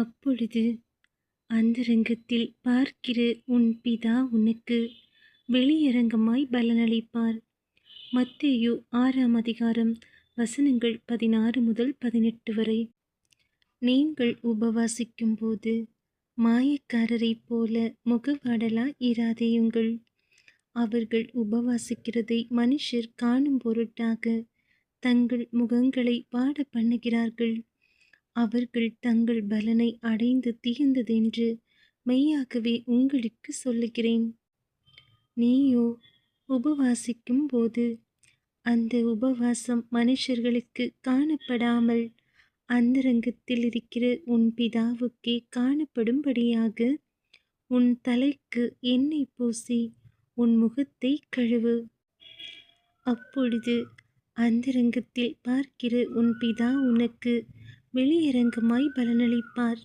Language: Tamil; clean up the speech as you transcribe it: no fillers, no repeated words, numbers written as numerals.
அப்பொழுது அந்தரங்கத்தில் பார்க்கிற உன் பிதா உனக்கு வெளியரங்கமாய் பலனளிப்பார். மத்தேயு 6ஆம் அதிகாரம் வசனங்கள் 16 முதல் 18 வரை. நீங்கள் உபவாசிக்கும்போது மாயக்காரரைப் போல முகவாடலாய் இராதேயுங்கள். அவர்கள் உபவாசிக்கிறதை மனுஷர் காணும் பொருட்டாக தங்கள் முகங்களை வாட பண்ணுகிறார்கள். அவர்கள் தங்கள் பலனை அடைந்து தீர்ந்ததென்று மெய்யாகவே உங்களுக்கு சொல்லுகிறேன். நீயோ உபவாசிக்கும் போது அந்த உபவாசம் மனுஷர்களுக்கு காணப்படாமல் அந்தரங்கத்தில் இருக்கிற உன் பிதாவுக்கே காணப்படும்படியாக உன் தலைக்கு எண்ணெய் பூசி உன் முகத்தை கழுவு. அப்பொழுது அந்தரங்கத்தில் பார்க்கிற உன் பிதா உனக்கு வெளியரங்கமாய் பலனளிப்பார்.